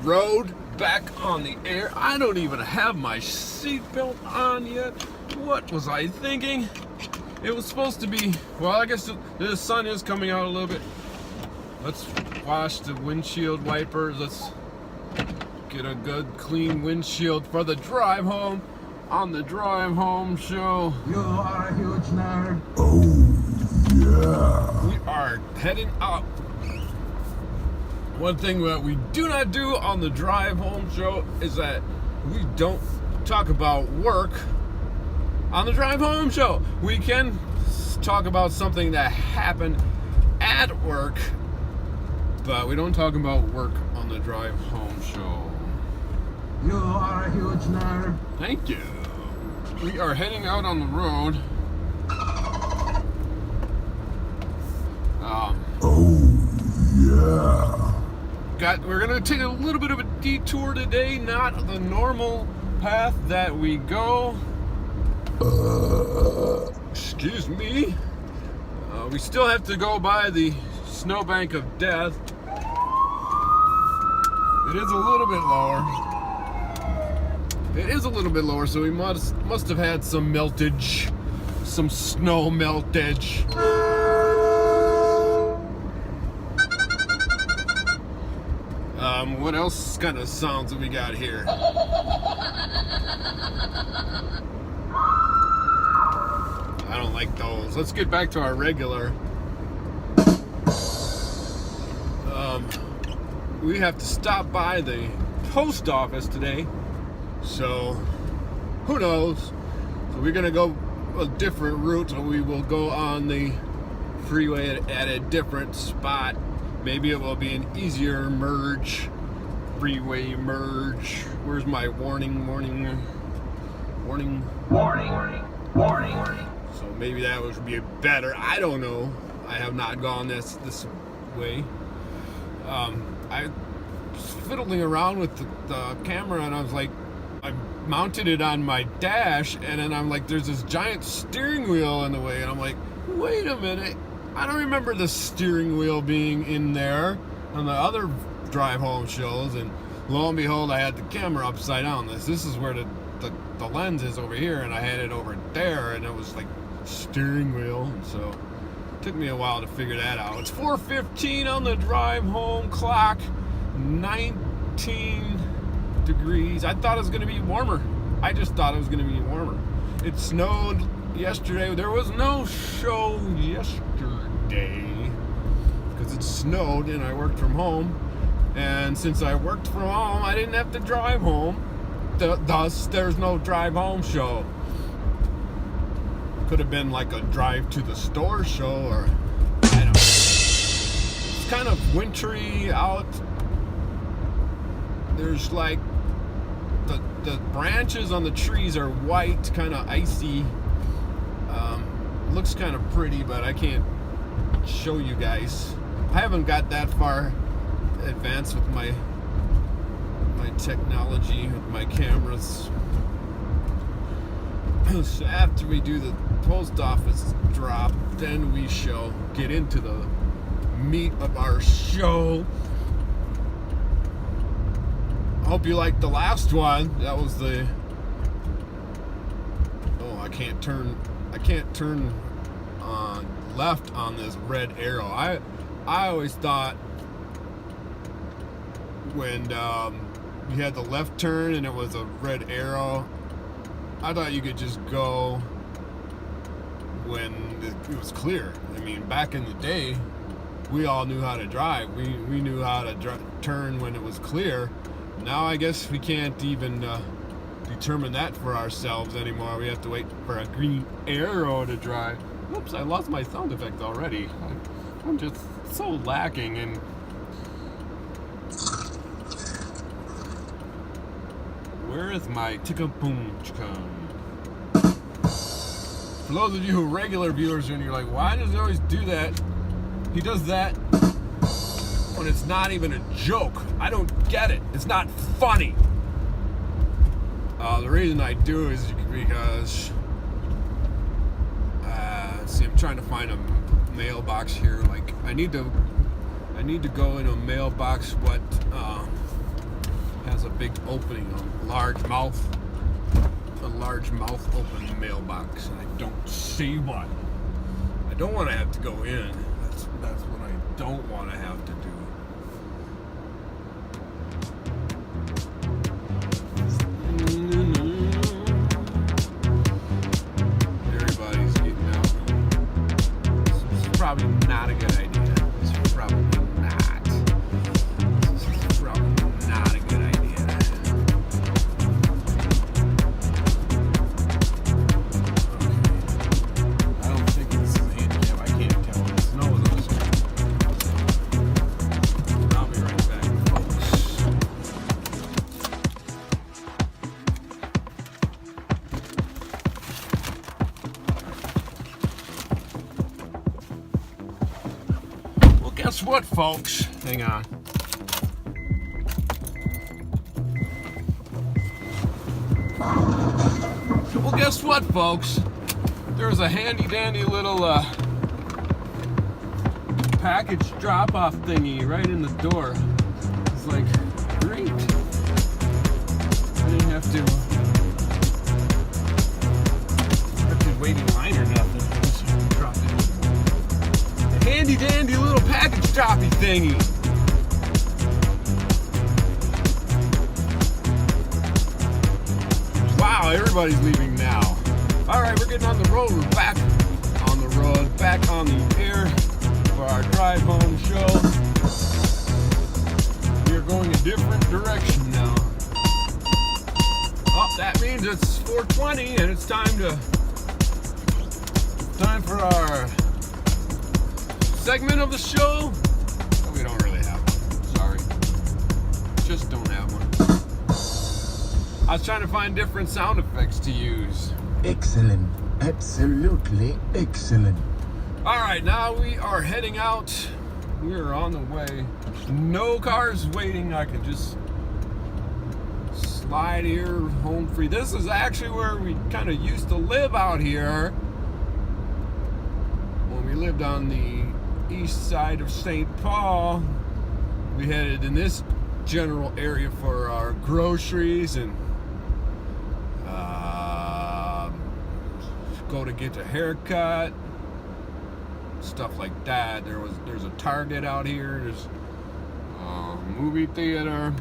road, back on the air. I don't even have my seatbelt on yet. What was I thinking? It was supposed to be, well, I guess the sun is coming out a little bit. Let's wash the windshield wipers. Let's get a good clean windshield for the drive home on the drive home show. You are a huge nerd. Oh, yeah. We are heading out. One thing that we do not do on the drive home show is that we don't talk about work on the drive home show. We can talk about something that happened at work, but we don't talk about work on the drive home show. You are a huge nerd. Thank you. We are heading out on the road. Oh, yeah. We're gonna take a little bit of a detour today, not the normal path that we go. Excuse me. We still have to go by the snowbank of death. It is a little bit lower. It is a little bit lower, so we must have had some meltage, some snow meltage. What else kind of sounds that we got here? I don't like those. Let's get back to our regular. We have to stop by the post office today, so who knows? So we're gonna go a different route, so we will go on the freeway at a different spot. Maybe it will be an easier merge, freeway merge. Where's my warning? So maybe that would be better. I don't know. I have not gone this way. I was fiddling around with the camera, and I was like, I mounted it on my dash, and then I'm like, there's this giant steering wheel in the way, and I'm like, wait a minute. I don't remember the steering wheel being in there on the other drive home shows, and lo and behold, I had the camera upside down. This is where the lens is over here, and I had it over there, and it was like steering wheel, and so it took me a while to figure that out. It's 4:15 on the drive home clock, 19 degrees. I thought it was going to be warmer. I just thought it was going to be warmer. It snowed yesterday. There was no show yesterday because it snowed and I worked from home. And since I worked from home, I didn't have to drive home. Thus, there's no drive home show. Could have been like a drive to the store show, or I don't know. It's kind of wintry out. There's like the branches on the trees are white, kind of icy. Looks kind of pretty, but I can't show you guys. I haven't got that far advanced with my technology, with my cameras. So after we do the post office drop, then we shall get into the meat of our show. I hope you liked the last one. That was the... Oh, I can't turn left on this red arrow. I always thought when you had the left turn and it was a red arrow, I thought you could just go when it was clear. I mean, back in the day, we all knew how to drive. We knew how to turn when it was clear. Now I guess we can't even determine that for ourselves anymore. We have to wait for a green arrow to drive. Oops, I lost my sound effect already. I'm just so lacking in... Where is my ticka-boom chicka? For those of you who are regular viewers and you're like, why does he always do that? He does that when it's not even a joke. I don't get it. It's not funny. The reason I do is because see, I'm trying to find a mailbox here. Like, I need to go in a mailbox. What has a big opening, a large mouth open mailbox, and I don't see one. I don't want to have to go in. That's what I don't want to have to do. Everybody's getting out. This is probably not a good idea. This is probably not. This is probably not a good idea. I don't think this is a handicap. I can't tell. The snow is outside. I'll be right back, folks. Well, guess what, folks? Hang on. Well, guess what, folks? There's a handy-dandy little package drop-off thingy right in the door. It's like, great. I didn't have to wait in line or nothing. I just dropped it. A handy-dandy little package droppy thingy. Wow, everybody's leaving now. All right, we're getting on the road. We're back on the road, back on the air for our drive home show. We are going a different direction now. Oh, that means it's 4:20 and it's time for our segment of the show. Oh, we don't really have one. Sorry. Just don't have one. I was trying to find different sound effects to use. Excellent. Absolutely excellent. All right, now we are heading out. We are on the way. No cars waiting. I can just slide here home free. This is actually where we kind of used to live out here. When we lived on the east side of St. Paul, we headed in this general area for our groceries and go to get a haircut, stuff like that. There's a Target out here. There's a movie theater.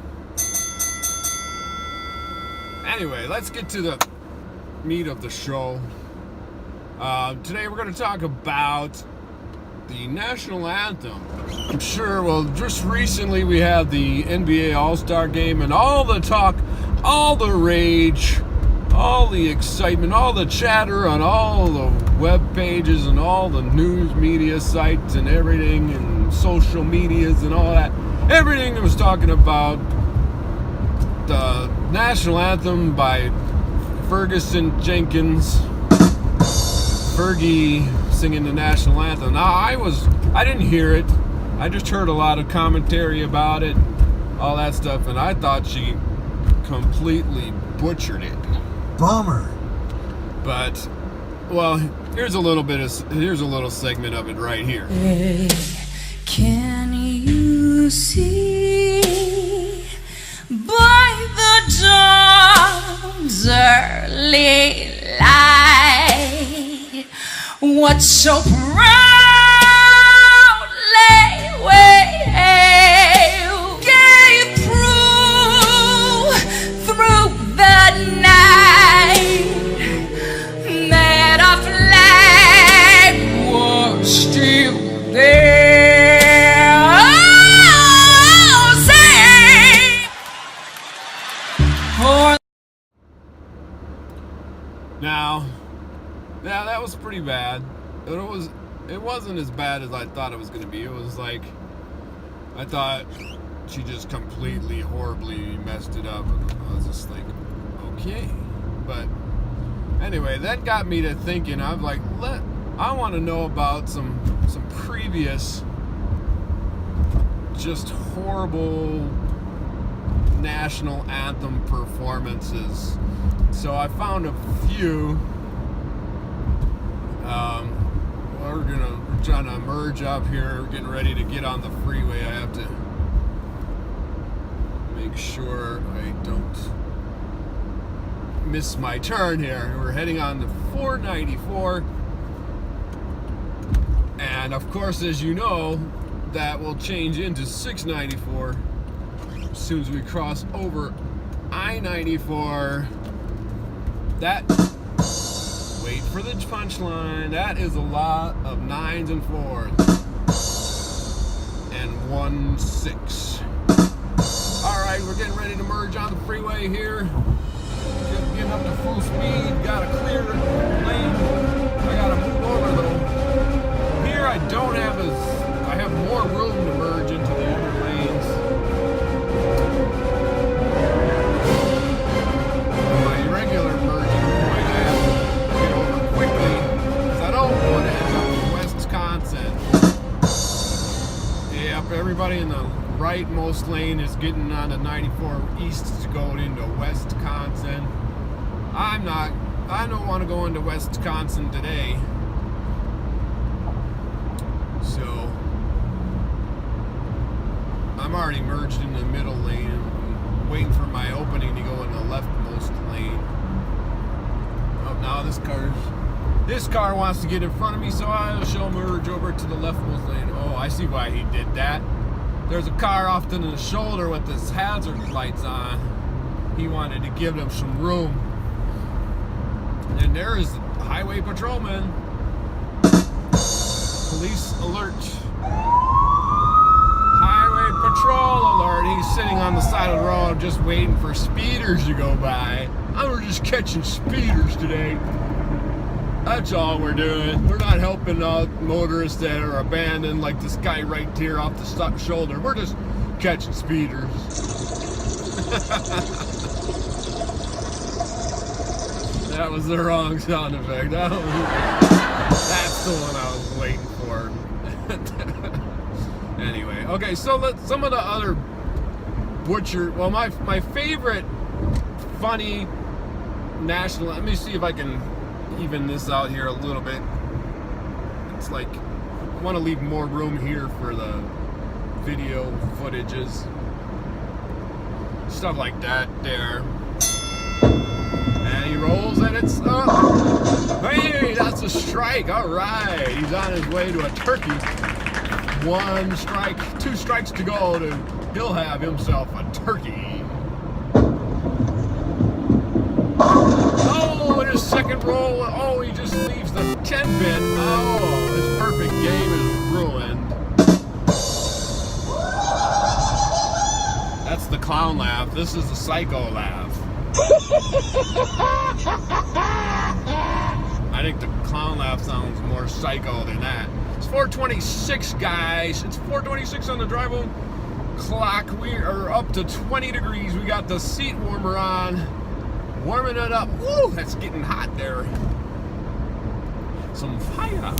Anyway, let's get to the meat of the show. Today we're going to talk about the national anthem. I'm sure, well, just recently we had the NBA All-Star game and all the talk, all the rage, all the excitement, all the chatter on all the web pages and all the news media sites and everything and social medias and all that. Everything was talking about the national anthem by Jenkins. Fergie singing the national anthem. Now, I didn't hear it. I just heard a lot of commentary about it, all that stuff, and I thought she completely butchered it. Bummer. But, well, here's a little segment of it right here. Can you see by the dawn's early light what so proudly we gave through the night, that our flag was still there. Oh, sing for. Now, yeah, that was pretty bad. It wasn't as bad as I thought it was going to be. It was like, I thought she just completely, horribly messed it up. I was just like, okay. But anyway, that got me to thinking. I'm like, I want to know about some previous just horrible national anthem performances. So I found a few. We're trying to merge up here. We're getting ready to get on the freeway. I have to make make sure I don't miss my turn here. We're heading on to 494. And of course, as you know, that will change into 694 as soon as we cross over I-94. That, wait for the punchline, that is a lot of 9s and 4s. And 1 6. Alright, we're getting ready to merge on the freeway here. Just getting up to full speed, got a clear lane. I gotta move over though. Here I don't have I have more room to merge into the other lanes. My regular merging point I have to get over quickly because I don't want to end up in Wisconsin. Yep, everybody in the rightmost lane is getting on the 94 east to go into Wisconsin. I don't want to go into Wisconsin today. So I'm already merged in the middle lane. I'm waiting for my opening to go in the leftmost lane. Oh, now this car wants to get in front of me, so I shall merge over to the leftmost lane. Oh, I see why he did that. There's a car off to the shoulder with his hazard lights on. He wanted to give them some room. And there is the highway patrolman. Police alert. Highway patrol alert. He's sitting on the side of the road just waiting for speeders to go by. We're just catching speeders today. That's all we're doing. We're not helping out motorists that are abandoned like this guy right here off the shoulder. We're just catching speeders. That was the wrong sound effect. That's the one I was waiting for. Anyway, okay, so some of the other my favorite funny national, let me see if I can even this out here a little bit. It's like I want to leave more room here for the video footages, stuff like that there. And he rolls and it's up. Hey, that's a strike. All right, he's on his way to a turkey. 1 strike, 2 strikes to go, and he'll have himself a turkey. Oh, in his second roll, oh, he just leaves the 10 pin. Oh, his perfect game is ruined. That's the clown laugh. This is the psycho laugh. I think the clown laugh sounds more psycho than that. It's 4:26, guys. It's 4:26 on the drive home clock. We are up to 20 degrees. We got the seat warmer on. Warming it up. Woo, that's getting hot there. Some fire.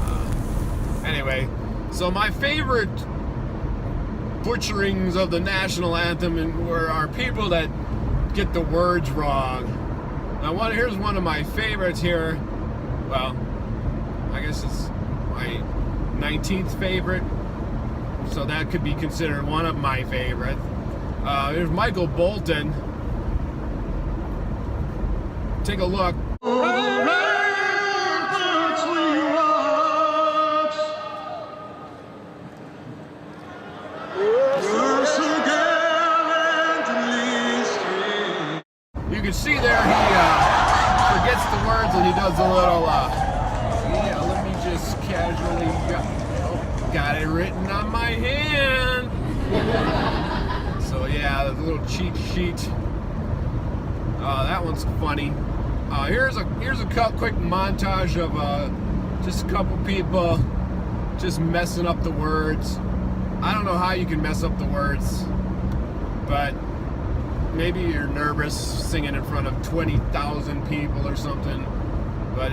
Anyway, so my favorite butcherings of the national anthem are people that get the words wrong. Now, here's one of my favorites here. Well, I guess it's my 19th favorite, so that could be considered one of my favorites. Here's Michael Bolton. Take a look. You can see there he forgets the words and he does a little, yeah, let me just casually, got it written on my hand. So yeah, the little cheat sheet. That one's funny. Here's a quick montage of just a couple people just messing up the words. I don't know how you can mess up the words, but maybe you're nervous singing in front of 20,000 people or something. But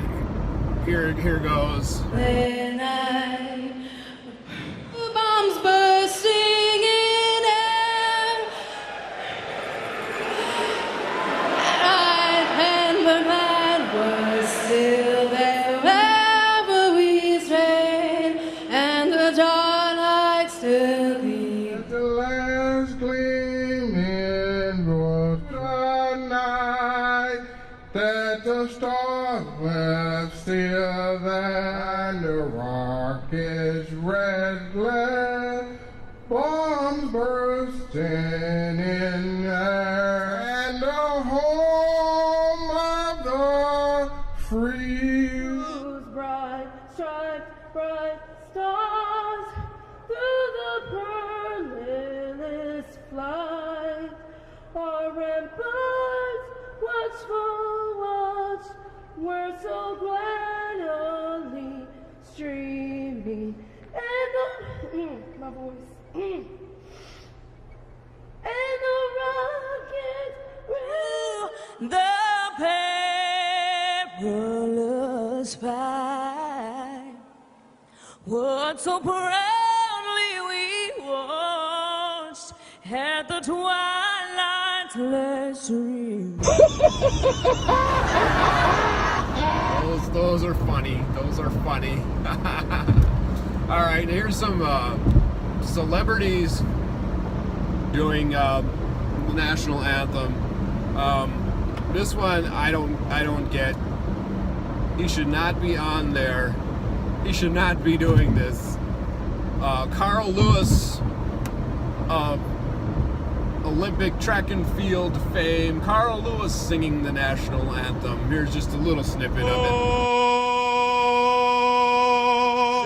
here goes. When the bombs bursting in air, and the man was still there wherever we strayed, and the dark light still gleamed. The last gleaming in and the home of the free. Whose bright striped bright stars through the perilous flight, our ramparts watchful watch were so gladly streaming, and the my voice and the rocket the perilous fight, what so proudly we watched at the twilight's last stream. Those are funny. Those are funny. All right, here's some celebrities doing the national anthem. This one I don't get. He should not be on there. He should not be doing this. Carl Lewis of Olympic track and field fame. Carl Lewis singing the national anthem. Here's just a little snippet of it.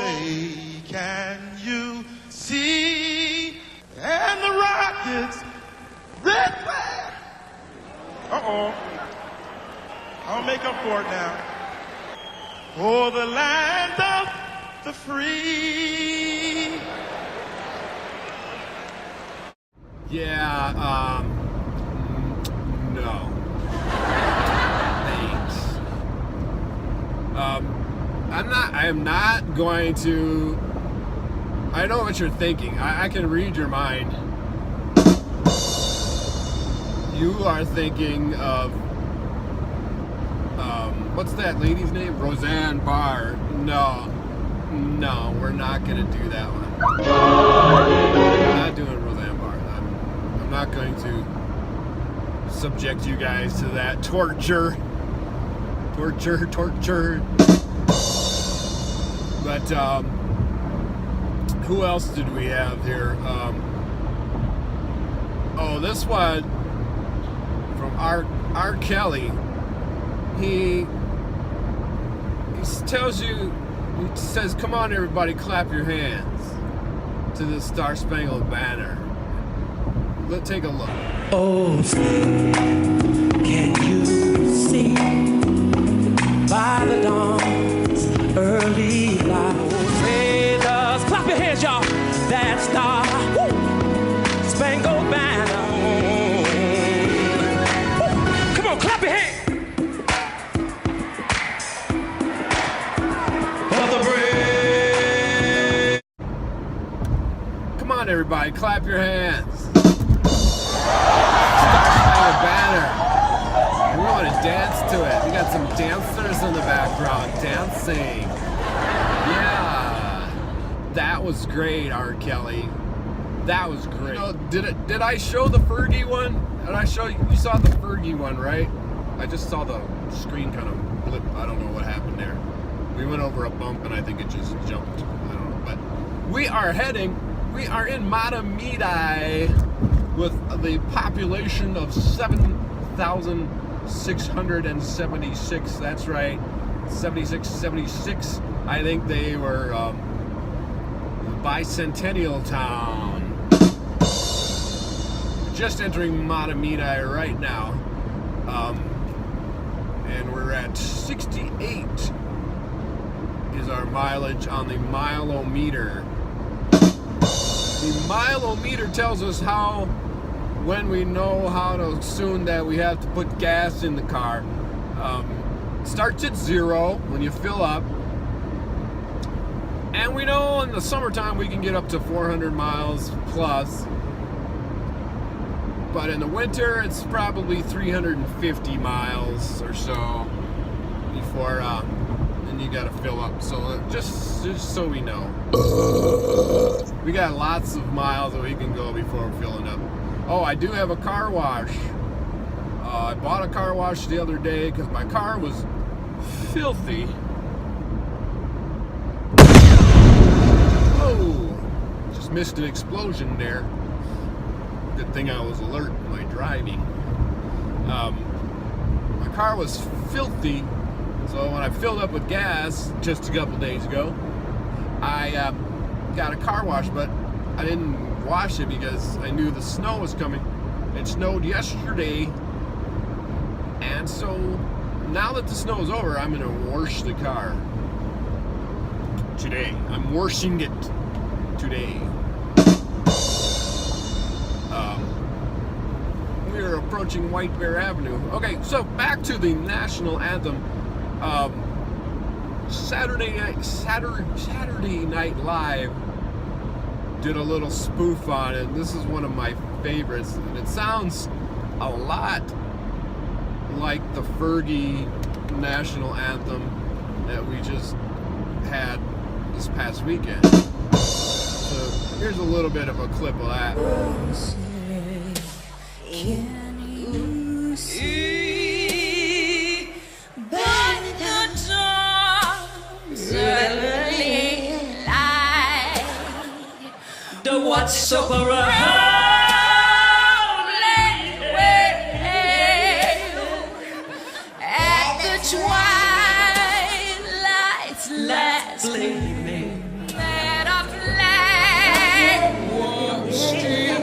Say, can you see? And the rockets, red flag. Uh-oh. I'll make up for it now. For the land of the free. Yeah, no. Thanks. I am not going to. I know what you're thinking. I can read your mind. You are thinking of, what's that lady's name? Roseanne Barr. No, we're not gonna do that one. We're not doing Roseanne Barr. I'm not going to subject you guys to that torture. But who else did we have here? This one from R. Kelly. He tells you, he says, "Come on, everybody, clap your hands to the Star Spangled Banner." Let's take a look. Oh, say, can you see by the dawn's early light? Oh, say, just clap your hands, y'all. That Star Spangled Banner. Woo. Come on, clap your hands. Come on, everybody, clap your hands. Star-Spangled Banner. We want to dance to it. We got some dancers in the background dancing. Yeah, that was great, R. Kelly. That was great. Did I show the Fergie one? Did I show you? You saw the Fergie one, right? I just saw the screen kind of blip. I don't know what happened there. We went over a bump and I think it just jumped. I don't know, but we are in Matamidi with the population of 7,676. That's right, 76. I think they were the bicentennial town. Just entering Matamidi right now, and we're at 68 is our mileage on the mileometer. The mileometer tells us when we know how soon that we have to put gas in the car. Starts at 0 when you fill up. And we know in the summertime we can get up to 400 miles plus. But in the winter it's probably 350 miles or so before then you gotta fill up. So just so we know. We got lots of miles that we can go before we're filling up. Oh, I do have a car wash. I bought a car wash the other day because my car was filthy. Oh, just missed an explosion there. Good thing I was alert. driving. My car was filthy, so when I filled up with gas just a couple days ago, I got a car wash, but I didn't wash it because I knew the snow was coming. It snowed yesterday, and so now that the snow is over, I'm gonna wash the car today. I'm washing it today. We're approaching White Bear Avenue. Okay, so back to the national anthem. Saturday Night Live did a little spoof on it. This is one of my favorites, and it sounds a lot like the Fergie national anthem that we just had this past weekend. So here's a little bit of a clip of that. Can you see by the dawn's early light The what's so bright? at the twilight's last gleaming that of light won't stream.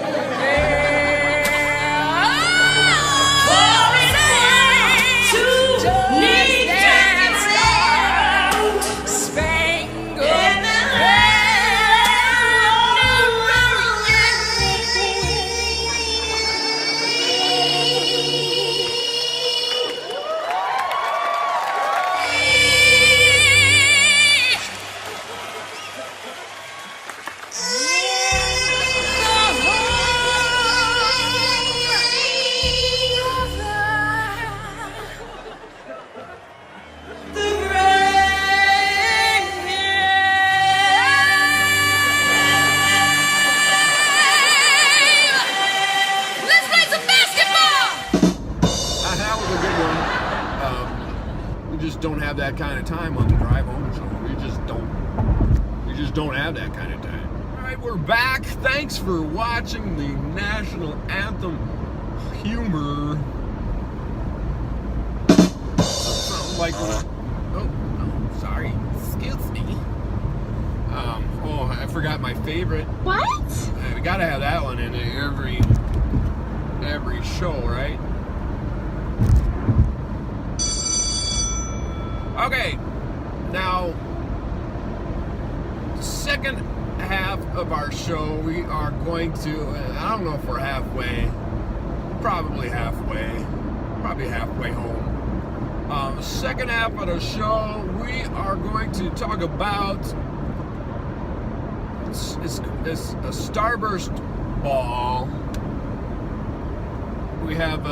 Don't have that kind of time on the drive home, so we just don't have that kind of time. All right, we're back. Thanks for watching the national anthem humor. Something like sorry, excuse me. I forgot my favorite. What? We gotta have that one in every show, right? Okay, now, second half of our show, we are going to, I don't know if we're halfway, probably halfway home. Second half of the show, we are going to talk about it's a Starburst Ball. We have,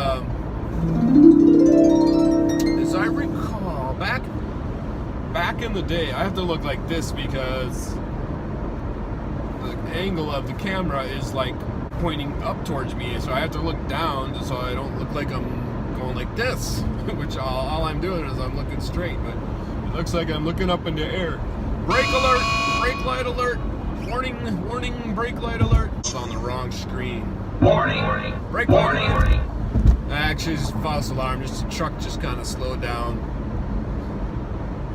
as I recall, back in the day, I have to look like this because the angle of the camera is like pointing up towards me, so I have to look down so I don't look like I'm going like this, which all I'm doing is I'm looking straight, but it looks like I'm looking up in the air. Brake alert, brake light alert, warning, brake light alert. It's on the wrong screen. Warning. Brake light alert. Actually, it's a false alarm. Just the truck just kind of slowed down.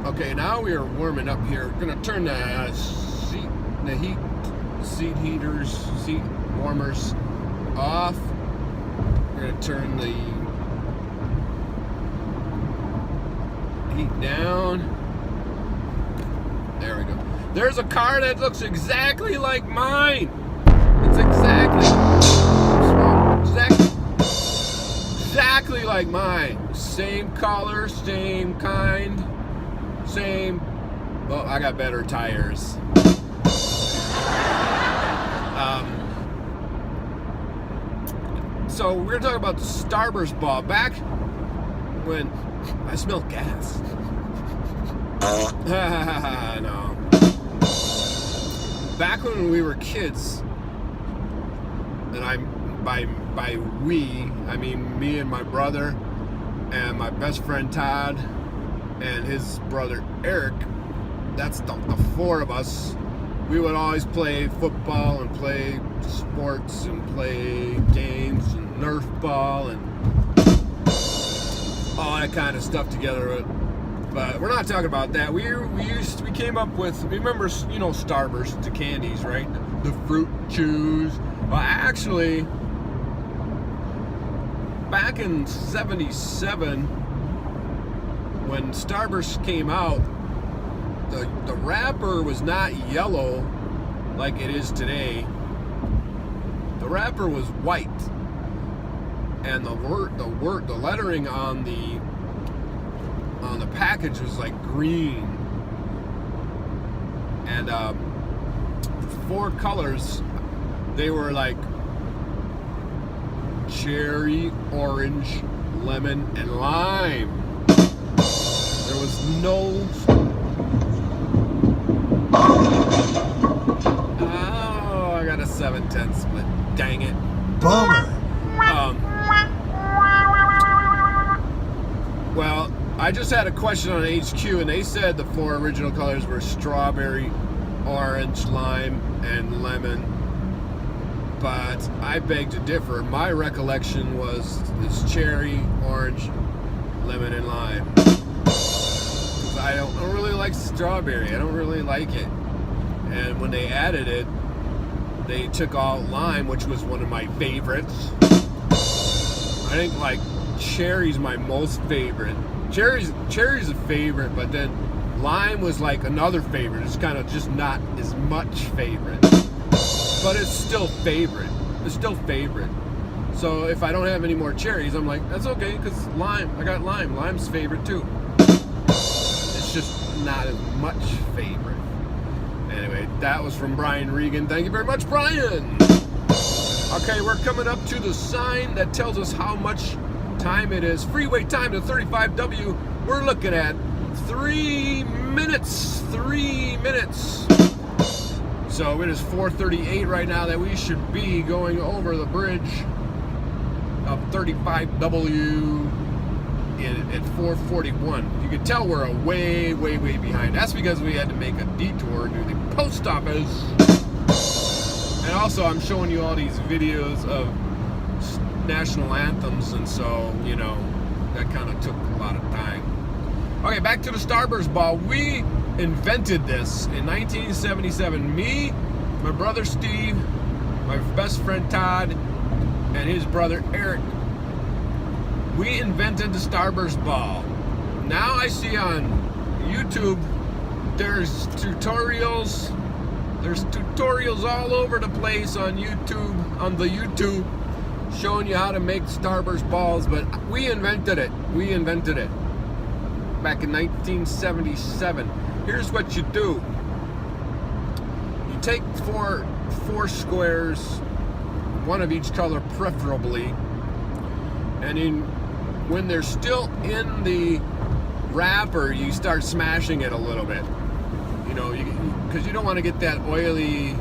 Okay, now we are warming up here. We're gonna turn the seat warmers off. We're gonna turn the heat down. There we go. There's a car that looks exactly like mine. It's exactly like mine. Same color, same kind, same. Well, I got better tires. So we're gonna talk about the Starburst Ball. Back when I smelled gas. No. Back when we were kids, and by we, I mean me and my brother and my best friend Todd and his brother Eric. That's the four of us. We would always play football and play sports and play games and Nerf ball and all that kind of stuff together. But we're not talking about that. We came up with, remember, you know, Starburst, the candies, right? The fruit chews. Well, actually, back in '77, when Starburst came out, the wrapper was not yellow like it is today. The wrapper was white, and the lettering on the package was like green, and the 4 colors, they were like cherry, orange, lemon, and lime. There was no... Oh, I got a 7/10 split. Dang it. Bummer. Well, I just had a question on HQ, and they said the 4 original colors were strawberry, orange, lime, and lemon. But I beg to differ. My recollection was it's cherry, orange, lemon, and lime. I don't really like strawberry. I don't really like it. And when they added it, they took out lime, which was one of my favorites. I think like cherry's my most favorite. Cherry's a favorite, but then lime was like another favorite. It's kind of just not as much favorite, but it's still favorite. It's still favorite. So if I don't have any more cherries, I'm like, that's okay, because lime, I got lime. Lime's favorite too. It's just not as much favorite. Anyway, that was from Brian Regan. Thank you very much, Brian. Okay, we're coming up to the sign that tells us how much time it is. Freeway time to 35W. We're looking at 3 minutes. 3 minutes. So it is 4:38 right now that we should be going over the bridge of 35W at 4:41. You can tell we're way behind. That's because we had to make a detour to the post office. And also, I'm showing you all these videos of national anthems, and so, you know, that kind of took a lot of time. Okay, back to the Starburst Ball. We invented this in 1977. Me, my brother Steve, my best friend Todd, and his brother Eric. We invented the Starburst Ball. Now I see on YouTube there's tutorials. There's tutorials all over the place on YouTube, showing you how to make Starburst balls, but we invented it. We invented it back in 1977. Here's what you do. You take four squares, one of each color preferably, and when they're still in the wrapper, you start smashing it a little bit. You know, because you don't want to get that oily,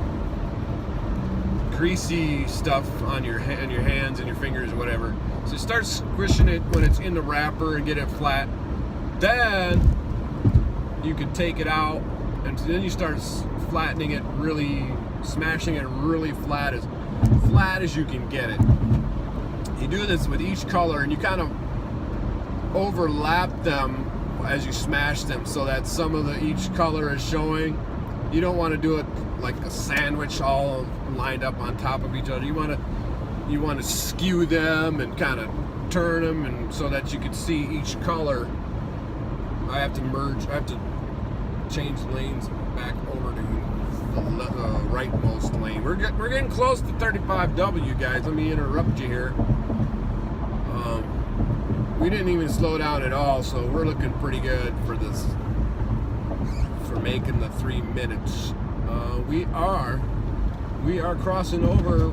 greasy stuff on your hands and your fingers or whatever. So start squishing it when it's in the wrapper and get it flat. Then you can take it out, and then you start flattening it, really smashing it really flat as you can get it. You do this with each color, and you kind of overlap them as you smash them, so that some of each color is showing. You don't want to do it like a sandwich all lined up on top of each other. You want to skew them and kind of turn them, and so that you can see each color. I have to change lanes back over to the rightmost lane. We're getting close to 35W, guys. Let me interrupt you here. We didn't even slow down at all, so we're looking pretty good for this, for making the 3 minutes. We are crossing over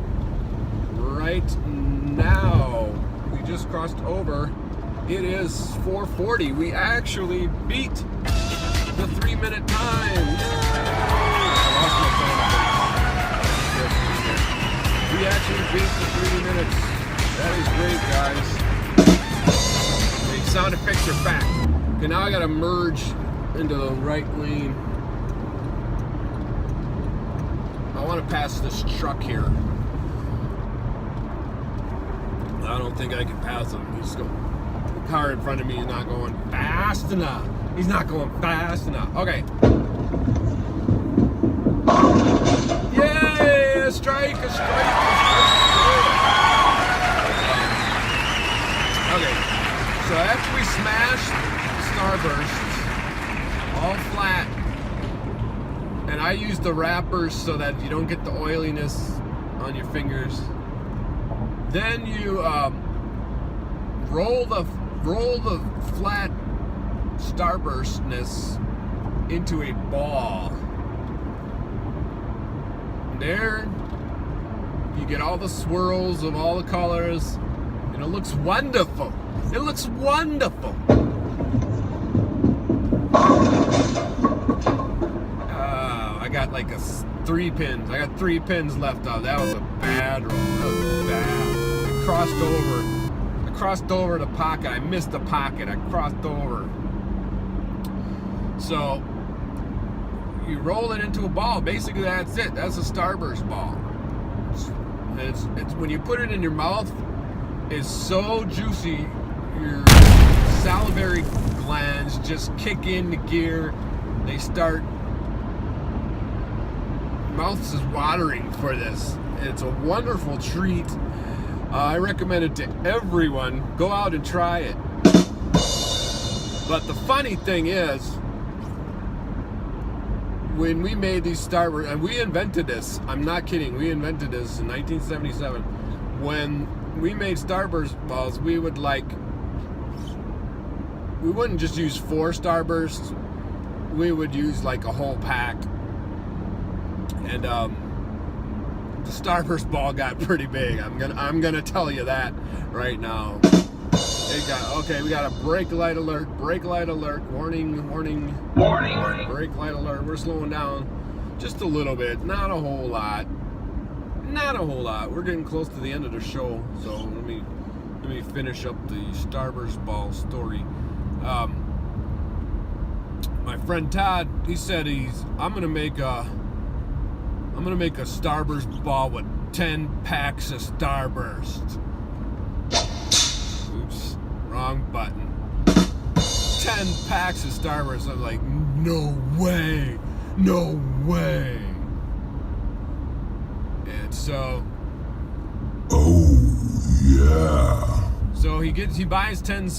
right now. We just crossed over. It is 4:40. We actually beat the 3 minute time. We actually beat the 3 minutes. That is great, guys. The sound effects are back. Okay, now I gotta merge into the right lane. I want to pass this truck here. I don't think I can pass him. He's going. The car in front of me is not going fast enough. He's not going fast enough. Okay. Yay! A strike! A strike! Okay. So after we smashed Starburst all flat, and I use the wrappers so that you don't get the oiliness on your fingers. Then you roll the flat Starburstness into a ball. And there you get all the swirls of all the colors, and it looks wonderful. It looks wonderful. I got like 3 pins. I got 3 pins left out. That was a bad roll. That was bad. I crossed over the pocket. I missed the pocket. I crossed over. So you roll it into a ball. Basically, that's it. That's a Starburst ball. It's when you put it in your mouth, it's so juicy. Your salivary glands just kick into gear. They start. Mouth is watering for this. It's a wonderful treat. I recommend it to everyone. Go out and try it. But the funny thing is, when we made these Starburst, and we invented this, I'm not kidding, we invented this in 1977. When we made Starburst balls, we wouldn't just use 4 Starbursts, we would use like a whole pack. And the Starburst ball got pretty big. I'm gonna tell you that right now. We got a brake light alert, warning, brake light alert. We're slowing down just a little bit, not a whole lot. We're getting close to the end of the show, so let me finish up the Starburst ball story. My friend Todd, he said I'm gonna make a Starburst ball with 10 packs of Starburst. Oops, wrong button. 10 packs of Starburst. I'm like, no way. And so, Oh, yeah. so he buys 10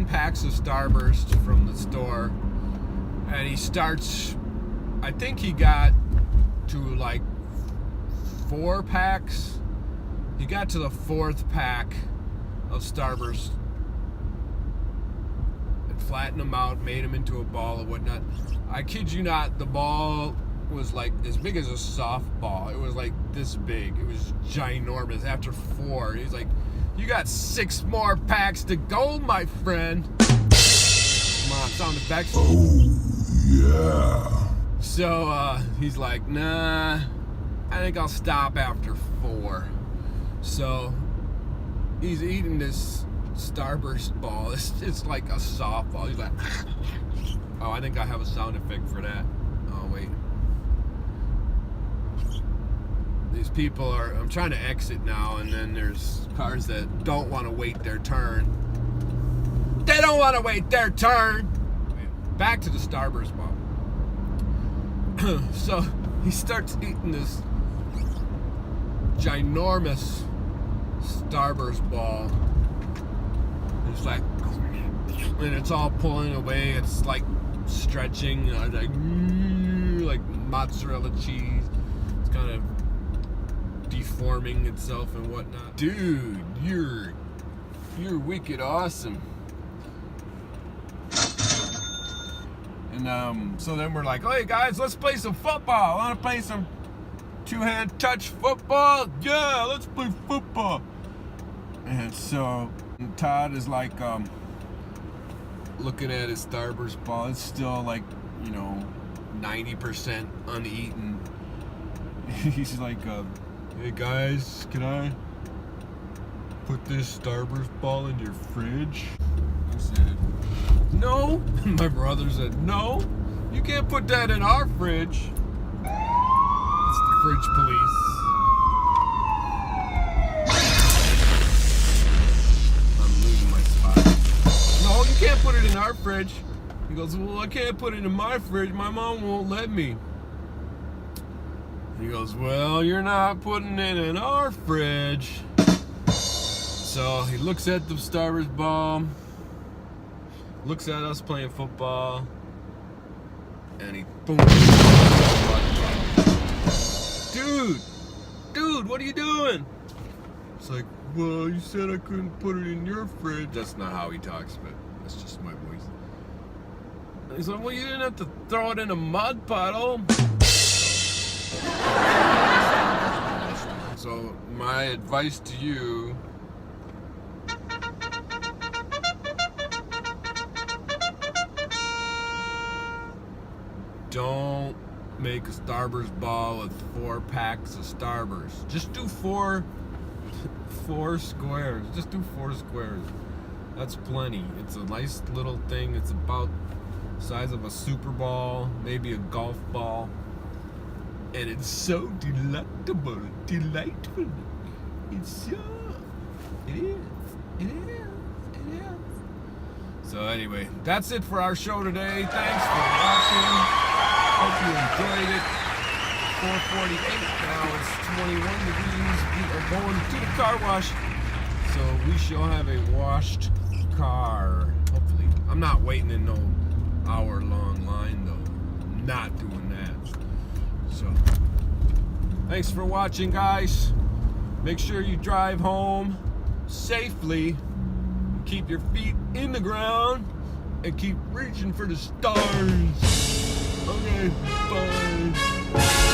packs of Starburst from the store, and he starts. I think he got to like 4 packs. He got to the 4th pack of Starburst and flattened them out, made them into a ball or whatnot. I kid you not, the ball was like as big as a softball. It was like this big. It was ginormous. After 4, he's like, "You got 6 more packs to go, my friend." Come on, sound effects. Oh, yeah. So he's like, "Nah, I think I'll stop after 4." So he's eating this Starburst ball. It's like a softball. He's like, oh, I think I have a sound effect for that. Oh, wait. These people are, I'm trying to exit now, and then there's cars that don't want to wait their turn. They don't want to wait their turn. Back to the Starburst ball. So he starts eating this ginormous Starburst ball. It's like, and it's all pulling away. It's like stretching, like mozzarella cheese. It's kind of deforming itself and whatnot. Dude, you're wicked awesome. And so then we're like, hey guys, let's play some football. I want to play some 2-hand touch football. Yeah, let's play football. And so Todd is like looking at his Starburst ball. It's still like, 90% uneaten. He's like, hey guys, can I put this Starburst ball in your fridge? I said, no. My brother said, no, you can't put that in our fridge. It's the fridge police. put it in our fridge. He goes, well, I can't put it in my fridge. My mom won't let me. He goes, well, you're not putting it in our fridge. So he looks at the Starburst Ball, looks at us playing football, and he boom. Dude, what are you doing? It's like, well, you said I couldn't put it in your fridge. That's not how he talks, but that's just my voice. And he's like, well, you didn't have to throw it in a mud puddle. So my advice to you, don't make a Starburst ball with 4 packs of Starburst. Just do four squares. Just do 4 squares. That's plenty. It's a nice little thing. It's about the size of a super ball, maybe a golf ball. And it's so delectable, delightful. It's so, it is. So anyway, that's it for our show today. Thanks for watching. Hope you enjoyed it. 4:48, now it's 21 degrees. We are going to the car wash. So we shall have a washed car, hopefully. I'm not waiting in no hour-long line though. I'm not doing that. So, thanks for watching, guys. Make sure you drive home safely. Keep your feet in the ground and keep reaching for the stars. Okay, bye.